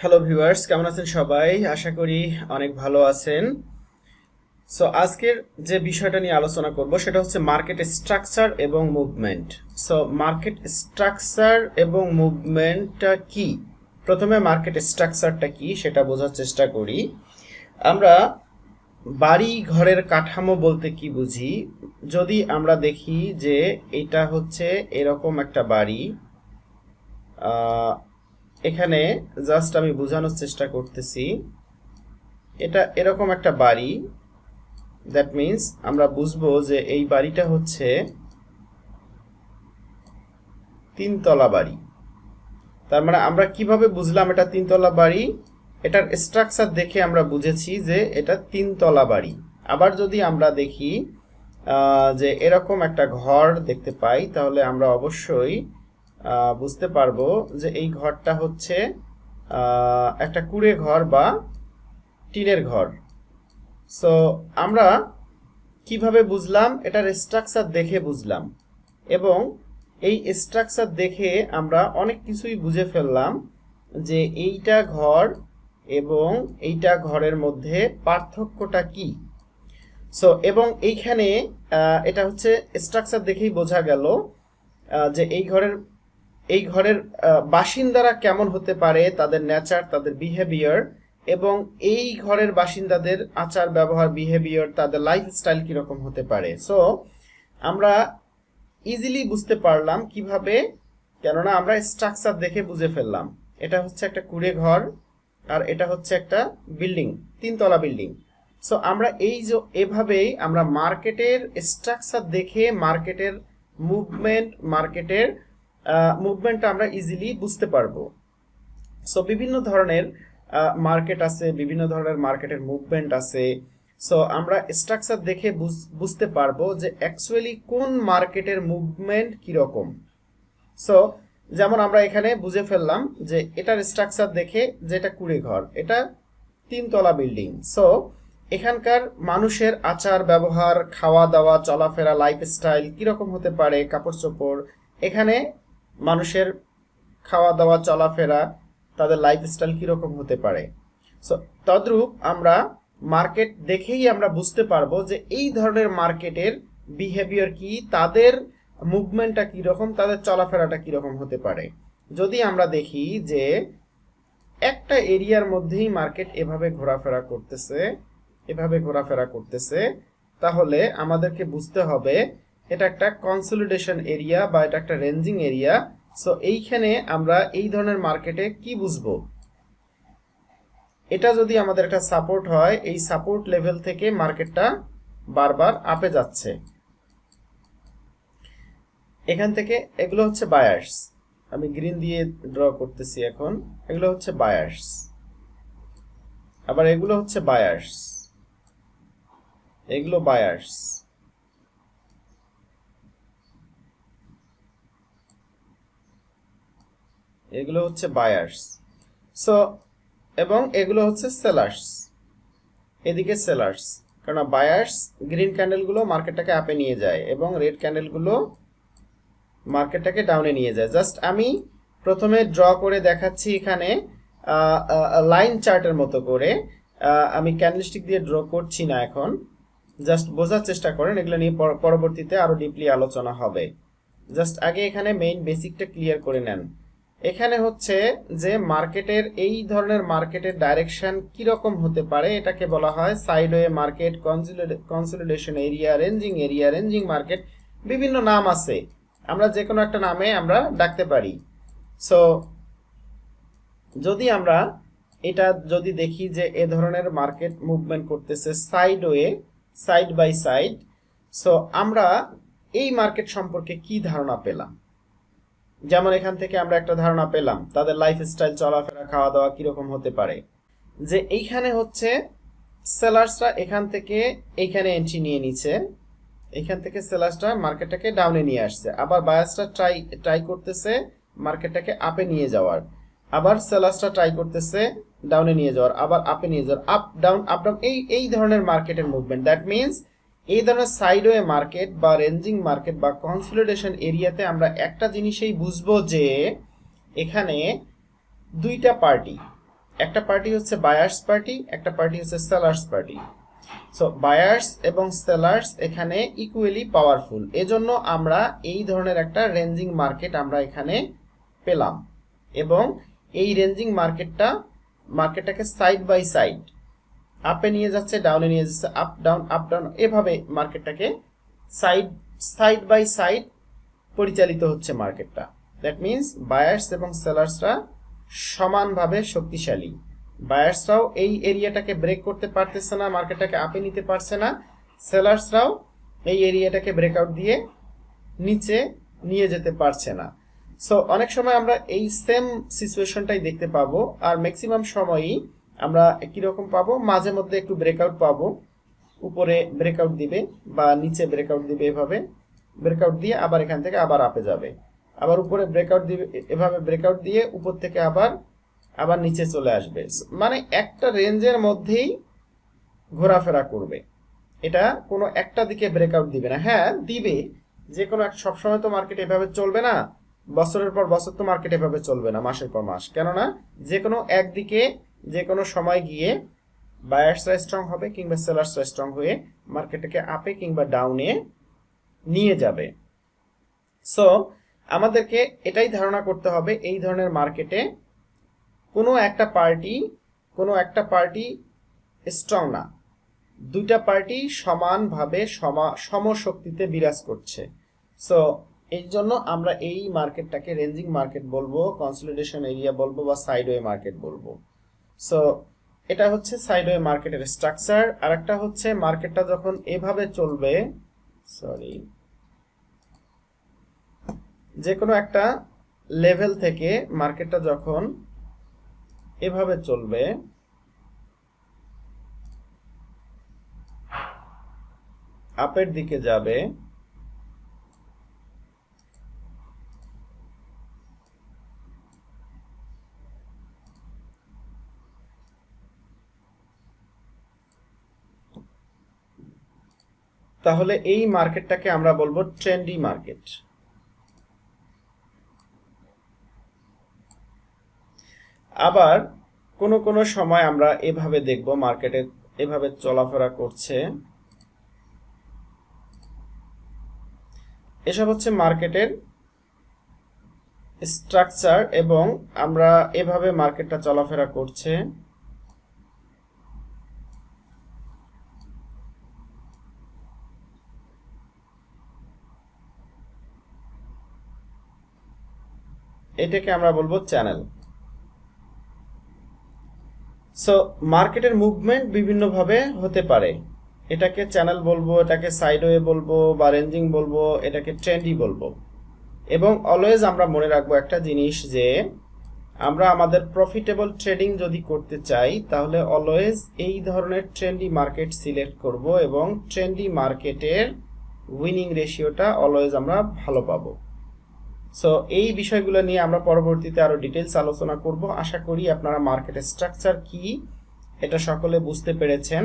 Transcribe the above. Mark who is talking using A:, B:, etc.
A: Hello viewers, কেমন আছেন সবাই? আশা করি অনেক ভালো আছেন। সো আজকের যে বিষয়টা নিয়ে আলোচনা করব সেটা হচ্ছে মার্কেট স্ট্রাকচার এবং মুভমেন্ট। সো মার্কেট স্ট্রাকচার এবং মুভমেন্টটা কি? প্রথমে মার্কেট স্ট্রাকচারটা কি সেটা বোঝার চেষ্টা করি। আমরা বাড়ি ঘরের কাঠামো বলতে কি বুঝি? যদি আমরা দেখি যে এটা হচ্ছে এরকম একটা বাড়ি, এখানে জাস্ট আমি বোঝানোর চেষ্টা করতেছি। এটা এরকম একটা বাড়ি, দ্যাট মিন্স আমরা বুঝবো যে এই বাড়িটা হচ্ছে তিনতলা বাড়ি। তার মানে আমরা কিভাবে বুঝলাম এটা তিনতলা বাড়ি? এটার স্ট্রাকচার দেখে আমরা বুঝেছি যে এটা তিনতলা বাড়ি। আবার যদি আমরা দেখি যে এরকম একটা ঘর দেখতে পাই, তাহলে আমরা অবশ্যই বুঝতে পারবো যে এই ঘরটা হচ্ছে একটা কুঁড়ে ঘর বা টিনের ঘর। সো আমরা কিভাবে বুঝলাম? এটার স্ট্রাকচার দেখে বুঝলাম, এবং এই স্ট্রাকচার দেখে আমরা অনেক কিছুই বুঝে ফেললাম যে এইটা ঘর এবং এইটা ঘরের মধ্যে পার্থক্যটা কি। সো এবং এইখানে এটা হচ্ছে স্ট্রাকচার দেখেই বোঝা গেল যে এই ঘরের বাসিন্দারা কেমন হতে পারে, তাদের নেচার, তাদের বিহেভিয়ার, এবং এই ঘরের বাসিন্দাদের আচার ব্যবহার, বিহেভিয়ার, তাদের লাইফস্টাইল কিরকম হতে পারে। সো আমরা ইজিলি বুঝতে পারলাম কিভাবে, কেননা আমরা স্ট্রাকচার দেখে বুঝে ফেললাম এটা হচ্ছে একটা কুঁড়ে ঘর আর এটা হচ্ছে একটা বিল্ডিং, তিনতলা বিল্ডিং। সো আমরা এই যে এভাবেই আমরা মার্কেটের স্ট্রাকচার দেখে মুভমেন্টটা আমরা ইজিলি বুঝতে পারবো। সো বিভিন্ন ধরনের মার্কেট আছে, বিভিন্ন ধরনের মার্কেটের মুভমেন্ট আছে। সো আমরা স্ট্রাকচার দেখে বুঝতে পারবো যে অ্যাকচুয়ালি কোন মার্কেটের মুভমেন্ট কিরকম। সো যেমন আমরা এখানে বুঝে ফেললাম যে এটার স্ট্রাকচার দেখে যে এটা কুঁড়ে ঘর, এটা তিনতলা বিল্ডিং। সো এখানকার মানুষের আচার ব্যবহার, খাওয়া দাওয়া, চলাফেরা, লাইফস্টাইল কিরকম হতে পারে, কাপড় চোপড়, এখানে মানুষের খাওয়া দাওয়া, চলাফেরা, তাদের লাইফস্টাইল কিরকম হতে পারে। সো তদ্রূপ আমরা মার্কেট দেখেই আমরা বুঝতে পারবো যে এই ধরনের মার্কেটের বিহেভিয়ার কি, তাদের মুভমেন্টটা কিরকম, তাদের চলাফেরাটা কিরকম হতে পারে। যদি আমরা দেখি যে একটা এরিয়ার মধ্যেই মার্কেট এভাবে ঘোরাফেরা করতেছে, তাহলে আমাদেরকে বুঝতে হবে এটা একটা কনসলিডেশন এরিয়া বা এটা একটা রেঞ্জিং এরিয়া। সো এইখানে আমরা এই ধরনের মার্কেটে কি বুঝবো? এটা যদি আমাদের একটা সাপোর্ট হয়, এই সাপোর্ট লেভেল থেকে মার্কেটটা বারবার আপে যাচ্ছে। এখান থেকে এগুলো হচ্ছে বায়ার্স, আমি গ্রিন দিয়ে ড্র করতেছি এখন। এগুলো হচ্ছে বায়ার্স, আবার এগুলো হচ্ছে বায়ার্স, এগুলো বায়ার্স, এগুলো হচ্ছে বায়ার্স। সো এবং এগুলো হচ্ছে সেলার্স, এদিকে সেলার্স। কারণ বায়ার্স গ্রিন ক্যান্ডেলগুলো মার্কেটটাকে আপে নিয়ে যায় এবং রেড ক্যান্ডেলগুলো মার্কেটটাকে ডাউনে নিয়ে যায়। জাস্ট আমি প্রথমে ড্র করে দেখাচ্ছি এখানে লাইন চার্টের মতো করে। আমি ক্যান্ডেলস্টিক দিয়ে ড্র করছি না এখন, জাস্ট বোঝার চেষ্টা করেন। এগুলো নিয়ে পরবর্তীতে আরো ডিপলি আলোচনা হবে। জাস্ট আগে এখানে মেইন বেসিকটা ক্লিয়ার করে নেন। এখানে হচ্ছে যে মার্কেটের এই ধরনের মার্কেটের ডাইরেকশন কিরকম হতে পারে, এটাকে বলা হয় sideway market, consolidation area, ranging market, বিভিন্ন নাম আছে, আমরা যে কোনো একটা নামে আমরা ডাকতে পারি। সো যদি আমরা এটা যদি দেখি যে এ ধরনের মার্কেট মুভমেন্ট করতেছে sideways, side by side, so আমরা এই মার্কেট সম্পর্কে কি ধারণা পেলাম? যেমন এখান থেকে আমরা একটা ধারণা পেলাম তাদের লাইফস্টাইল, চলাফেরা, খাওয়া দাওয়া কিরকম হতে পারে। যে এইখানে হচ্ছে সেলার্সরা এখান থেকে এইখানে এন্ট্রি নিয়ে নিচ্ছে, এখান থেকে সেলার্সরা মার্কেটটাকে ডাউনে নিয়ে আসছে, আবার বায়ার্সরা ট্রাই করতেছে মার্কেটটাকে আপে নিয়ে যাওয়ার, আবার সেলার্সরা ট্রাই করতেছে ডাউনে নিয়ে যাওয়ার, আবার আপে নিয়ে যাওয়ার, আপ ডাউন এই ধরনের মার্কেটের মুভমেন্ট। দ্যাট মিনস এই ধরনের সাইডওয়ে মার্কেট বা রেঞ্জিং মার্কেট বা কনসলিডেশন এরিয়াতে আমরা একটা জিনিসই বুঝবো যে এখানে দুইটা পার্টি, একটা পার্টি হচ্ছে বায়ার্স পার্টি, একটা পার্টি হচ্ছে সেলার্স পার্টি। সো বায়ার্স এবং সেলার্স এখানে ইকুয়ালি পাওয়ারফুল, এজন্য আমরা এই ধরনের একটা রেঞ্জিং মার্কেট আমরা এখানে পেলাম। এবং এই রেঞ্জিং মার্কেটটাকে সাইড বাই সাইড আপে নিয়ে যাচ্ছে, ডাউনে নিয়ে যাচ্ছে, আপ ডাউন, এভাবে মার্কেটটাকে সাইড বাই সাইড পরিচালিত হচ্ছে মার্কেটটা। দ্যাট মিনস বায়ার্স এবং সেলার্সরা সমানভাবে শক্তিশালী। বায়ার্সরাও এই এরিয়াটাকে ব্রেক করতে পারতেছে না, মার্কেটটাকে আপে নিতে পারছে না, সেলার্সরাও এই এরিয়াটাকে ব্রেকআউট দিয়ে নিচে নিয়ে যেতে পারছে না। সো অনেক সময় আমরা এই সেম সিচুয়েশনটাই দেখতে পাবো, আর ম্যাক্সিমাম সময়ই আমরা একই রকম পাবো, মাঝে মধ্যে একটু ব্রেকআউট পাবো, উপরে ব্রেকআউট দিবে বা নিচে ব্রেকআউট দিবে, এভাবে ব্রেকআউট দিয়ে আবার এখান থেকে আবার আপে যাবে, আবার উপরে ব্রেকআউট দিবে, এভাবে ব্রেকআউট দিয়ে উপর থেকে আবার নিচে চলে আসবে। মানে একটা রেঞ্জের মধ্যেই ঘোরাফেরা করবে, এটা কোনো একটা দিকে ব্রেকআউট দিবে না। হ্যাঁ দিবে, যে কোনো সবসময় তো মার্কেট এভাবে চলবে না, বছরের পর বছর তো মার্কেট এভাবে চলবে না, মাসের পর মাস, কেননা যে কোনো একদিকে যে কোনো সময় গিয়ে বায়ার্সরা স্ট্রং হবে কিংবা সেলার্সরা স্ট্রং হয়ে মার্কেটটাকে আপে কিংবা ডাউনে নিয়ে যাবে। সো আমাদেরকে এটাই ধারণা করতে হবে, এই ধরনের মার্কেটে কোনো একটা পার্টি স্ট্রং না, দুইটা পার্টি সমানভাবে সমশক্তিতে বিরাজ করছে। সো এই জন্য আমরা এই মার্কেটটাকে রেঞ্জিং মার্কেট বলবো, কনসলিডেশন এরিয়া বলবো, বা সাইডওয়ে মার্কেট বলবো। সো এটা হচ্ছে সাইডওয়ে মার্কেটের স্ট্রাকচার। আর একটা হচ্ছে মার্কেটটা যখন এভাবে চলবে, যে কোনো একটা লেভেল থেকে মার্কেটটা যখন এভাবে চলবে, আপের দিকে যাবে, তাহলে এই মার্কেটটাকে আমরা বলবো ট্রেন্ডি মার্কেট। আবার কোনো সময় আমরা এভাবে দেখব মার্কেটে এভাবে চলাফেরা করছে, এসব হচ্ছে মার্কেটের স্ট্রাকচার, এবং আমরা এভাবে মার্কেটটা চলাফেরা করছে। এটাকে আমরা বলবো চ্যানেল। সো মার্কেটের মুভমেন্ট বিভিন্নভাবে হতে পারে, এটাকে চ্যানেল বলবো, এটাকে সাইডওয়ে বলবো, বা রেঞ্জিং বলবো, এটাকে ট্রেন্ডি বলবো। এবং অলওয়েজ আমরা মনে রাখবো একটা জিনিস, যে আমরা আমাদের প্রফিটেবল ট্রেডিং যদি করতে চাই তাহলে অলওয়েজ এই ধরনের ট্রেন্ডি মার্কেট সিলেক্ট করব, এবং ট্রেন্ডি মার্কেটের উইনিং রেশিওটা অলওয়েজ আমরা ভালো পাবো। সো এই বিষয়গুলো নিয়ে আমরা পরবর্তীতে আরো ডিটেলস আলোচনা করব। আশা করি আপনারা মার্কেটের স্ট্রাকচার কি এটা সকলে বুঝতে পেরেছেন।